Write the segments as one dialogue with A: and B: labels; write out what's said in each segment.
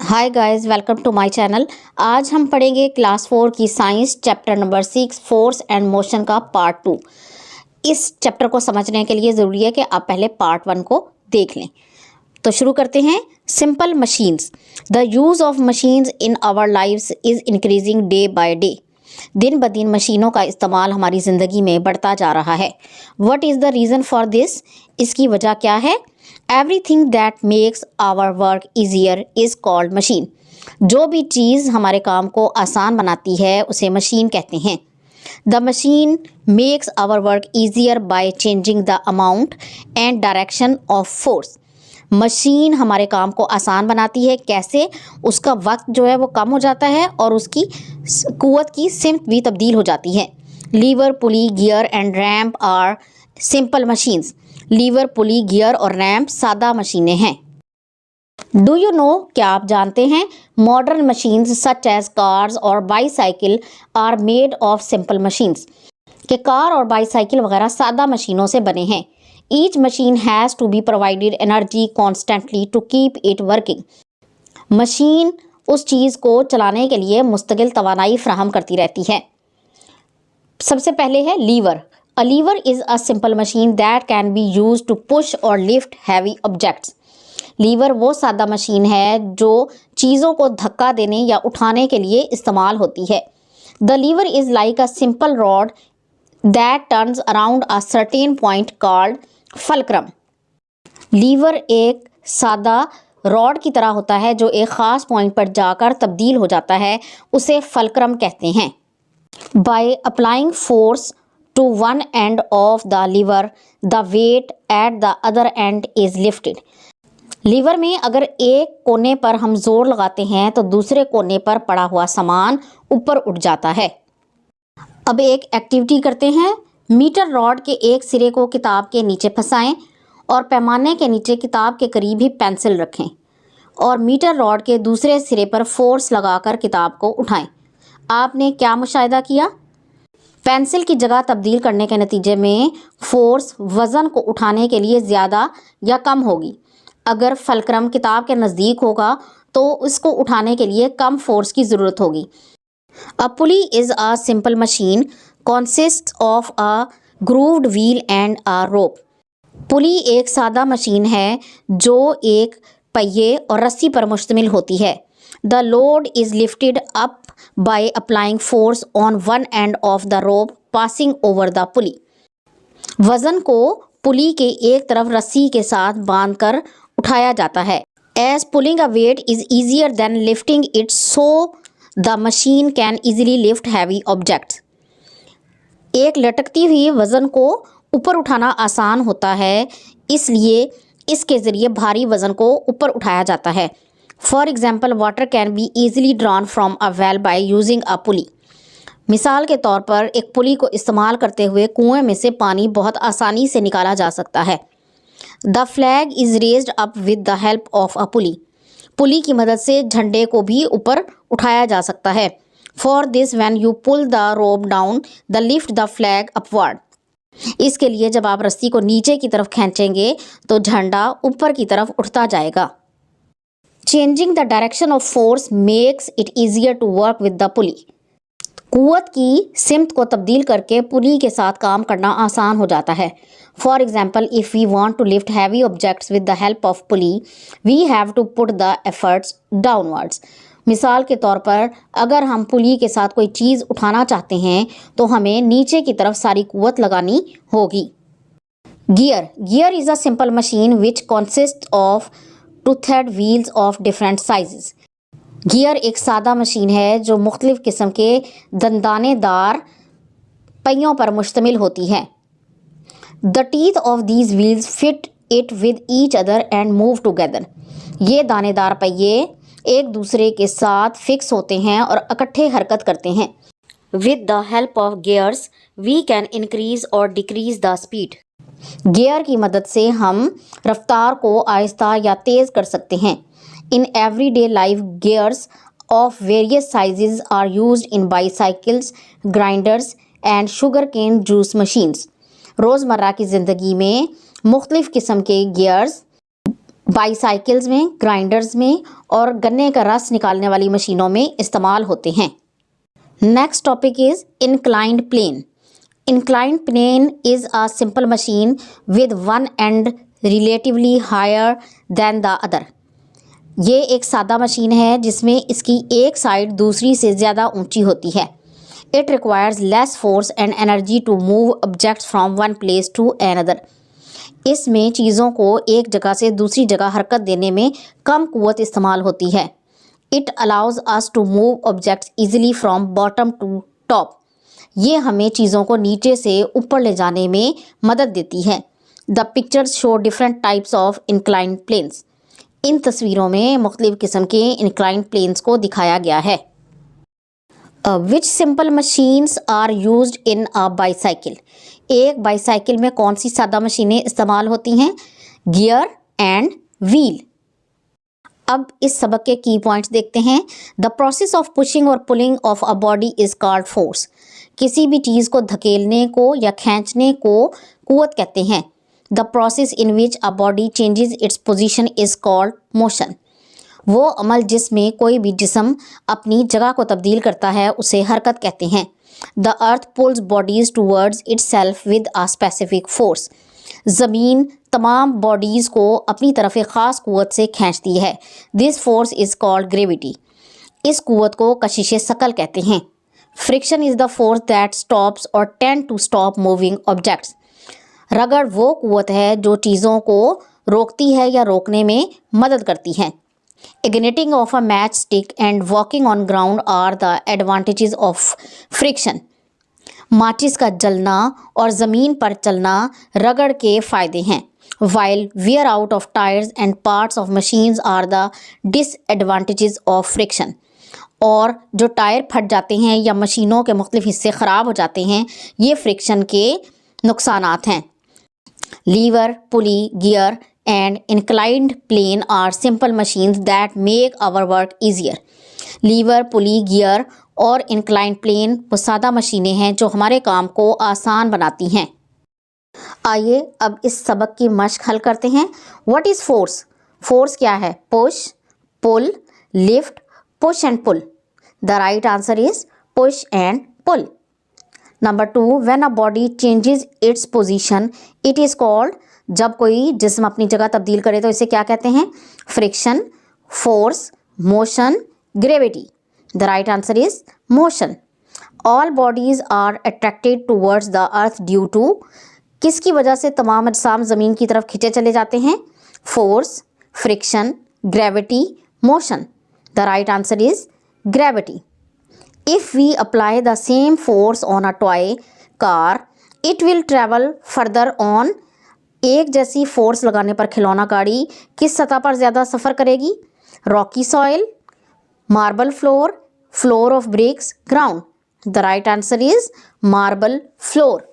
A: Hi guys, welcome to my channel. आज हम पढ़ेंगे क्लास 4 की science chapter number 6 force and motion का पार्ट 2। इस चैप्टर को समझने के लिए ज़रूरी है कि आप पहले पार्ट 1 को देख लें। तो शुरू करते हैं। Simple machines. The use of machines in our lives is increasing day by day. दिन ब दिन मशीनों का इस्तेमाल हमारी ज़िंदगी में बढ़ता जा रहा है। What is the reason for this? इसकी वजह क्या है? Everything that makes our work easier is called machine. जो भी चीज़ हमारे काम को आसान बनाती है उसे मशीन कहते हैं। The machine makes our work easier by changing the amount and direction of force. Machine हमारे काम को आसान बनाती है। कैसे? उसका वक्त जो है वो कम हो जाता है और उसकी कुव्वत की सिमत भी तब्दील हो जाती है। Lever, pulley, gear and ramp are simple machines. Lever, pulley, gear और रैम्प सादा मशीनें हैं। Do you know? क्या आप जानते हैं? Modern machines such as cars और bicycle are made of simple machines. कि कार और बाईसाइकिल वगैरह सादा मशीनों से बने हैं। Each machine has to be provided energy constantly to keep it working. Machine उस चीज़ को चलाने के लिए मुस्तकिल तवानाई फ्राहम करती रहती है। सबसे पहले है lever. A lever is a simple machine that can be use to push or lift heavy objects. Lever वो सादा मशीन है जो चीज़ों को धक्का देने या उठाने के लिए इस्तेमाल होती है। The lever is like a simple rod that turns around a certain point called fulcrum. Lever एक सादा रॉड की तरह होता है जो एक ख़ास पॉइंट पर जाकर तब्दील हो जाता है, उसे फलक्रम कहते हैं। By applying force to one end of the lever the weight at the other end is lifted. Lever में अगर एक कोने पर हम जोर लगाते हैं तो दूसरे कोने पर पड़ा हुआ सामान ऊपर उठ जाता है। अब एक एक्टिविटी करते हैं। मीटर रॉड के एक सिरे को किताब के नीचे फंसाएं और पैमाने के नीचे किताब के करीब ही पेंसिल रखें और मीटर रॉड के दूसरे सिरे पर फोर्स लगाकर किताब को उठाएं। आपने क्या मुशाहिदा किया? पेंसिल की जगह तब्दील करने के नतीजे में फोर्स वज़न को उठाने के लिए ज़्यादा या कम होगी। अगर फलक्रम किताब के नज़दीक होगा तो इसको उठाने के लिए कम फोर्स की ज़रूरत होगी। A pulley is a simple machine consists of a grooved wheel and a rope. पुली एक सादा मशीन है जो एक पहिए और रस्सी पर मुश्तमिल होती है। The load is lifted up by applying force on one end of the rope passing over the pulley. वज़न को पुली के एक तरफ रस्सी के साथ बांधकर उठाया जाता है। As pulling a weight is easier than lifting it, so the machine can easily lift heavy objects. एक लटकती हुई वज़न को ऊपर उठाना आसान होता है, इसलिए इसके ज़रिए भारी वज़न को ऊपर उठाया जाता है। For example, water can be easily drawn from a well by using a pulley. मिसाल के तौर पर एक पुली को इस्तेमाल करते हुए कुएं में से पानी बहुत आसानी से निकाला जा सकता है। The flag is raised up with the help of a pulley. Pulley की मदद से झंडे को भी ऊपर उठाया जा सकता है। For this when you pull the rope down the lift the flag upward. इसके लिए जब आप रस्सी को नीचे की तरफ खींचेंगे तो झंडा ऊपर की तरफ उठता जाएगा। Changing the direction of force makes it easier to work with the pulley. कुव्वत की सिमत को तब्दील करके पुली के साथ काम करना आसान हो जाता है। For example, if we want to lift heavy objects with the help of pulley we have to put the efforts downwards. मिसाल के तौर पर अगर हम पुली के साथ कोई चीज़ उठाना चाहते हैं तो हमें नीचे की तरफ सारी कुव्वत लगानी होगी। Gear is a simple machine which consist of toothed wheels of different sizes. Gear एक सादा मशीन है जो मुख्तलिफ़ किस्म के दंदानेदार पहियों पर मुश्तमिल होती है। The teeth of these wheels fit it with each other and move together. ये दानेदार पहिए एक दूसरे के साथ फिक्स होते हैं और इकट्ठे हरकत करते हैं। With the help of gears we can increase or decrease the speed. Gear की मदद से हम रफ्तार को आहिस्ता या तेज़ कर सकते हैं। In everyday life, gears of various sizes are used in bicycles, grinders and sugarcane juice machines. रोज़मर्रा की ज़िंदगी में मुख्तलिफ़ किस्म के गियर्स बाईसाइकिल्स में, ग्राइंडर्स में और गन्ने का रस निकालने वाली मशीनों में इस्तेमाल होते हैं। Next topic is inclined plane. Inclined plane is a simple machine with one end relatively higher than the other. ये एक सादा मशीन है जिसमें इसकी एक साइड दूसरी से ज़्यादा ऊंची होती है। It requires less force and energy to move objects from one place to another. इसमें चीज़ों को एक जगह से दूसरी जगह हरकत देने में कम कुव्वत इस्तेमाल होती है। It allows us to move objects easily from bottom to top. ये हमें चीज़ों को नीचे से ऊपर ले जाने में मदद देती है। The pictures show different types of inclined planes. इन तस्वीरों में मुख्तलिफ किस्म के इंक्लाइंड प्लेन्स को दिखाया गया है। Which simple machines are used in a bicycle. एक बाईसाइकिल में कौन सी सादा मशीनें इस्तेमाल होती हैं? Gear and wheel. अब इस सबक के की पॉइंट्स देखते हैं। द प्रोसेस ऑफ पुशिंग और pulling of a body is called force. किसी भी चीज़ को धकेलने को या खींचने को कुव्वत कहते हैं। The process in which a body changes its position is called motion. वो अमल जिसमें कोई भी जिस्म अपनी जगह को तब्दील करता है उसे हरकत कहते हैं। The earth pulls bodies towards itself with a specific force. ज़मीन तमाम बॉडीज़ को अपनी तरफ एक ख़ास कुव्वत से खींचती है। This force is called gravity. इस कुव्वत को कशिश शकल कहते हैं। Friction is the force that stops और tend to stop moving objects. रगड़ वो कुव्वत है जो चीज़ों को रोकती है या रोकने में मदद करती है। Igniting of a matchstick and walking on ground are the advantages of friction. माचिस का जलना और ज़मीन पर चलना रगड़ के फ़ायदे हैं। While wear out of tires and parts of machines are the disadvantages of friction. और जो टायर फट जाते हैं या मशीनों के मुख्तलिफ हिस्से ख़राब हो जाते हैं, ये फ्रिक्शन के नुकसानात हैं। Lever, pulley, gear and inclined plane are simple machines that make our work easier. Lever, pulley, gear और inclined plane वो सादा मशीनें हैं जो हमारे काम को आसान बनाती हैं। आइए अब इस सबक की मश्क हल करते हैं। What is force? फोर्स क्या है? Push, pull, lift, push and pull. The right answer is push and pull. Number 2, when a body changes its position it is called। जब कोई जिस्म अपनी जगह तब्दील करे तो इसे क्या कहते हैं? Friction, force, motion, gravity. The right answer is motion. All bodies are attracted towards the earth due to. किसकी वजह से तमाम अजसाम ज़मीन की तरफ खींचे चले जाते हैं? Force, friction, gravity, motion. The right answer is gravity. If we apply the same force on a toy car it will travel further on. एक जैसी फोर्स लगाने पर खिलौना गाड़ी किस सतह पर ज़्यादा सफ़र करेगी? Rocky soil, marble floor, floor of bricks, ground. The right answer is marble floor.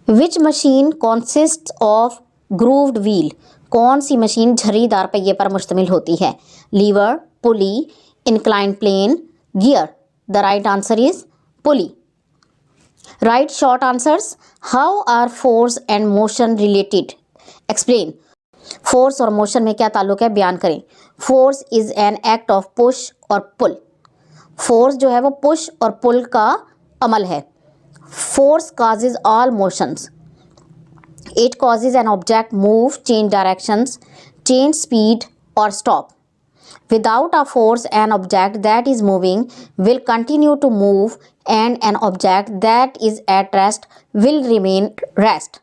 A: Which machine consist of grooved wheel. कौन सी मशीन झर्रीदार पहिए पर मुश्तमिल होती है? Lever, pulley, inclined plane, gear. The right answer is pulley. Write short answers. How are force and motion related? Explain. Force और motion में क्या ताल्लुक है? बयान करें। Force is an act of push और pull. Force जो है वो push और pull का अमल है। Force causes all motions. It causes an object move, change directions, change speed or stop. Without a force, an object that is moving will continue to move and an object that is at rest will remain rest.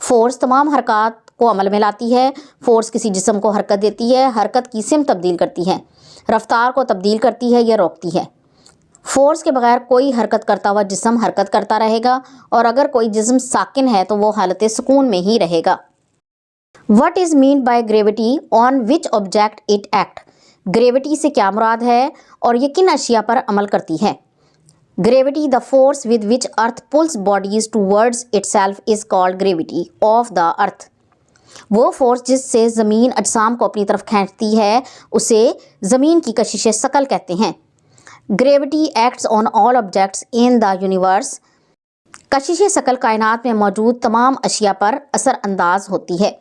A: Force तमाम हरकत को अमल में लाती है। Force किसी जिस्म को हरकत देती है, हरकत की सिमत तब्दील करती है, रफ्तार को तब्दील करती है या रोकती है। फोर्स के बगैर कोई हरकत करता हुआ जिस्म हरकत करता रहेगा और अगर कोई जिस्म साकिन है तो वो हालत सुकून में ही रहेगा। What is meant by gravity? On which object it act? Gravity से क्या मुराद है और ये किन अशिया पर अमल करती है? Gravity, the force with which earth pulls bodies towards itself is called gravity of the earth. वो फोर्स जिससे ज़मीन अजसाम को अपनी तरफ खींचती है उसे ज़मीन की कशिश शकल कहते हैं। Gravity acts on all objects in the universe. कशिश शकल कायनात में मौजूद तमाम अशिया पर असर अंदाज होती है।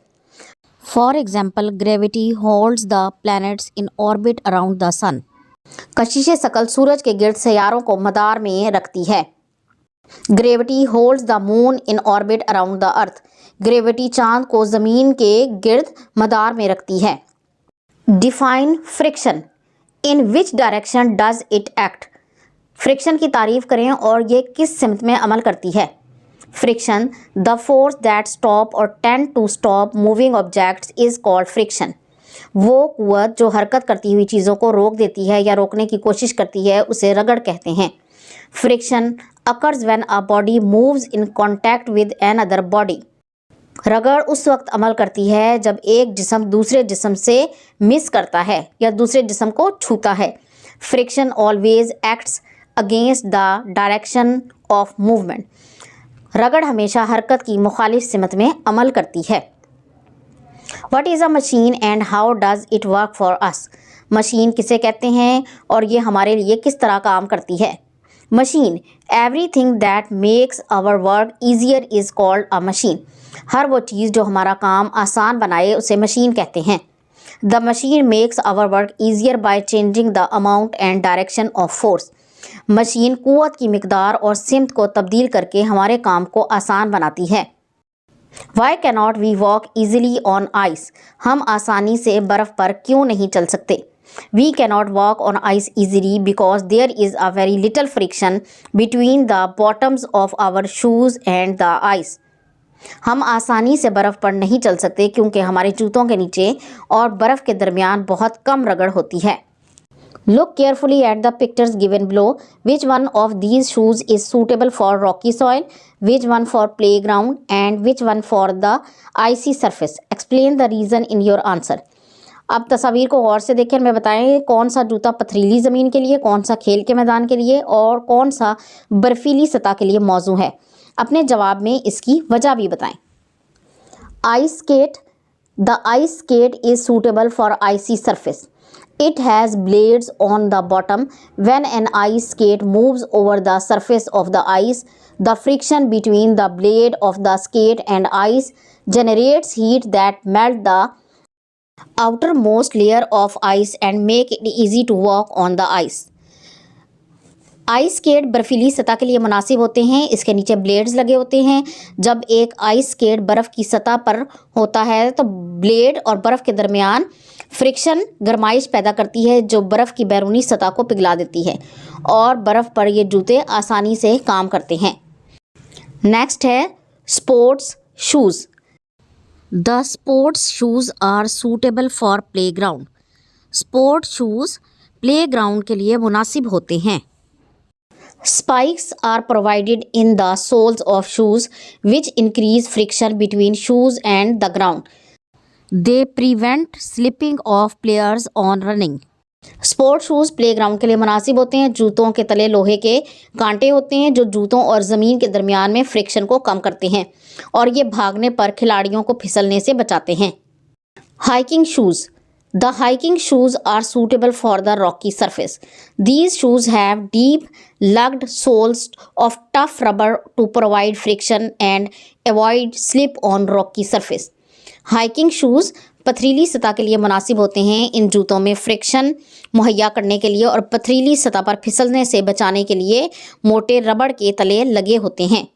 A: For example gravity holds the planets in orbit around the sun. कशिश शकल सूरज के गिर्द सैयारों को मदार में रखती है। Gravity holds the moon in orbit around the earth. Gravity चांद को ज़मीन के गिर्द मदार में रखती है। Define friction. In which direction does it act. Friction की तारीफ करें और ये किस सिमत में अमल करती है। Friction, the force that stop और tend to stop moving objects is called friction. वो कुव्वत जो हरकत करती हुई चीज़ों को रोक देती है या रोकने की कोशिश करती है उसे रगड़ कहते हैं। Friction occurs when a body moves in contact with another body. रगड़ उस वक्त अमल करती है जब एक जिस्म दूसरे जिस्म से मिस करता है या दूसरे जिस्म को छूता है। Friction always acts against the direction of movement. रगड़ हमेशा हरकत की मुखालिफ सिमत में अमल करती है। What is a machine and how does it work for us? Machine किसे कहते हैं और ये हमारे लिए किस तरह काम करती है। Machine, everything that makes our work easier is called a machine. हर वो चीज़ जो हमारा काम आसान बनाए उसे मशीन कहते हैं। The machine makes our work easier by changing the amount and direction of force. Machine कुव्वत की मिकदार और सिमत को तब्दील करके हमारे काम को आसान बनाती है। Why cannot we walk easily on ice? हम आसानी से बर्फ़ पर क्यों नहीं चल सकते। We cannot walk on ice easily because there is a very little friction between the bottoms of our shoes and the ice. हम आसानी से बर्फ़ पर नहीं चल सकते क्योंकि हमारे जूतों के नीचे और बर्फ़ के दरमियान बहुत कम रगड़ होती है। Look carefully at the pictures given below. Which one of these shoes is suitable for rocky soil? Which one for playground? And which one for the icy surface? Explain the reason in your answer. अब तस्वीर को गौर से देखें, मैं बताएं कौन सा जूता पथरीली ज़मीन के लिए, कौन सा खेल के मैदान के लिए और कौन सा बर्फीली सतह के लिए मौजू है। अपने जवाब में इसकी वजह भी बताएं। Ice skate. The ice skate is suitable for icy surface. It has blades on the bottom. When an ice skate moves over the surface of the ice, the friction between the blade of the skate and ice generates heat that melt the outermost layer of ice and make it easy to walk on the ice. Ice skate बर्फीली सतह के लिए मुनासिब होते हैं। इसके नीचे blades लगे होते हैं। जब एक आइस स्केट बर्फ़ की सतह पर होता है तो ब्लेड और बर्फ़ के दरमियान फ्रिक्शन गरमाइश पैदा करती है जो बर्फ़ की बैरूनी सतह को पिघला देती है और बर्फ़ पर ये जूते आसानी से काम करते हैं। नेक्स्ट है sports shoes. The sports shoes are suitable for playground. Sports shoes playground के लिए मुनासिब होते हैं। Spikes are provided in the soles of shoes which increase friction between shoes and the ground. They prevent slipping of players on running. Sport shoes playground के लिए मुनासिब होते हैं। जूतों के तले लोहे के कांटे होते हैं जो जूतों और ज़मीन के दरमियान में फ्रिक्शन को कम करते हैं और ये भागने पर खिलाड़ियों को फिसलने से बचाते हैं। Hiking shoes. The hiking shoes are suitable for the rocky surface. These shoes have deep lugged soles of tough rubber to provide friction and avoid slip on rocky surface. Hiking shoes पथरीली सतह के लिए मुनासिब होते हैं। इन जूतों में friction मुहैया करने के लिए और पथरीली सतह पर फिसलने से बचाने के लिए मोटे रबड़ के तले लगे होते हैं।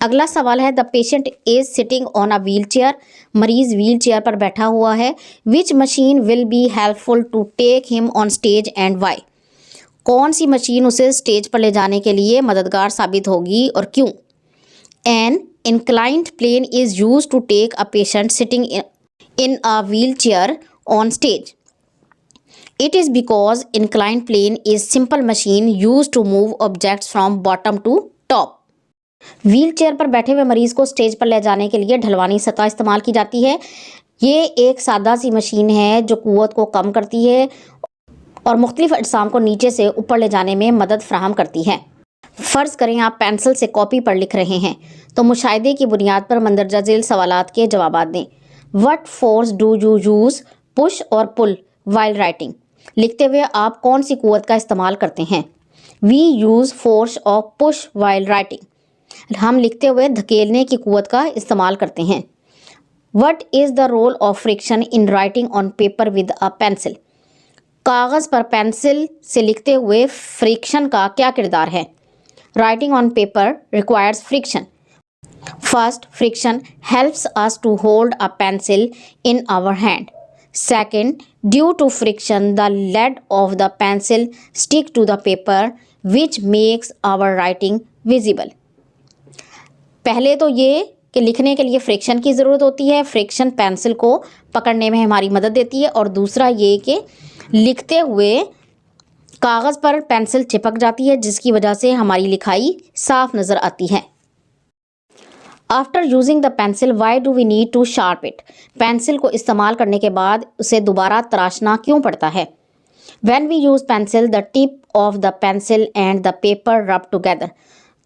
A: अगला सवाल है the patient is sitting on a wheelchair. मरीज व्हील चेयर पर बैठा हुआ है। Which machine will be helpful to take him on stage and why. कौन सी मशीन उसे स्टेज पर ले जाने के लिए मददगार साबित होगी और क्यों। An inclined plane is use to take a patient sitting in a wheelchair on stage. It is because inclined plane is simple machine used to move objects from bottom to top. Wheel chair पर बैठे हुए मरीज़ को stage पर ले जाने के लिए ढलवानी सतह इस्तेमाल की जाती है। ये एक सादा सी मशीन है जो कुव्वत को कम करती है और मुख्तलिफ अजसाम को नीचे से ऊपर ले जाने में मदद फराहम करती है। फ़र्ज़ करें आप पेंसिल से कॉपी पर लिख रहे हैं तो मुशाहिदे की बुनियाद पर मंदरजा झेल सवालात के जवाब दें। What force do you use push और पुल वाइल राइटिंग। लिखते हुए आप कौन सी कुव्वत का इस्तेमाल करते हैं। We use force of push while writing. हम लिखते हुए धकेलने की कुव्वत का इस्तेमाल करते हैं। What is the role of friction in writing on paper with a pencil. कागज़ पर पेंसिल से लिखते हुए फ्रिक्शन का क्या किरदार है। Writing on paper requires friction. First, friction helps us to hold a pencil in our hand. Second, due to friction, the lead of the pencil stick to the paper, which makes our writing visible. पहले तो ये कि लिखने के लिए friction की ज़रूरत होती है, फ्रिक्शन पेंसिल को पकड़ने में हमारी मदद देती है, और दूसरा ये कि लिखते हुए कागज़ पर पेंसिल चिपक जाती है, जिसकी वजह से हमारी लिखाई साफ नज़र आती है। After using the pencil why do we need to sharp it. Pencil को इस्तेमाल करने के बाद उसे दोबारा तराशना क्यों पड़ता है। When we use pencil the tip of the pencil and the paper rub together.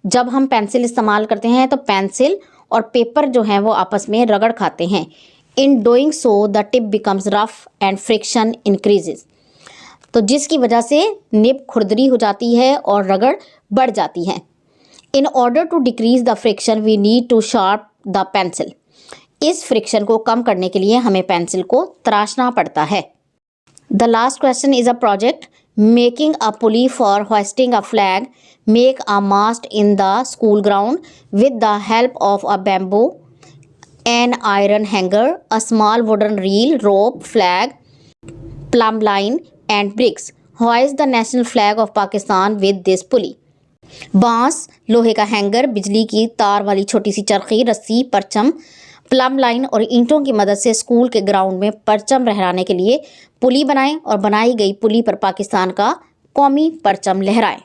A: जब हम पेंसिल इस्तेमाल करते हैं तो पेंसिल और पेपर जो हैं वो आपस में रगड़ खाते हैं। In doing so the tip becomes rough and friction increases. तो जिसकी वजह से निब खुरदरी हो जाती है और रगड़ बढ़ जाती है। In order to decrease the friction, we need to sharp the pencil. इस फ्रिक्शन को कम करने के लिए हमें पेंसिल को तराशना पड़ता है। The last question is a project. Making a pulley for hoisting a flag. Make a mast in the school ground with the help of a bamboo, an iron hanger, a small wooden reel, rope, flag, plumb line, and bricks. Hoist the national flag of Pakistan with this pulley. बांस, लोहे का hanger, बिजली की तार वाली छोटी सी चरखी, रस्सी, परचम, प्लम लाइन और ईंटों की मदद से स्कूल के ग्राउंड में परचम लहराने के लिए पुली बनाएं और बनाई गई पुली पर पाकिस्तान का कौमी परचम लहराएं।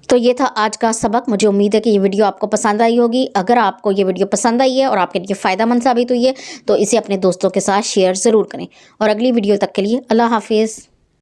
A: तो ये था आज का सबक। मुझे उम्मीद है कि ये वीडियो आपको पसंद आई होगी। अगर आपको ये वीडियो पसंद आई है और आपके लिए फ़ायदेमंद साबित हुई है तो इसे अपने दोस्तों के साथ शेयर ज़रूर करें। और अगली वीडियो तक के लिए अल्लाह हाफिज़।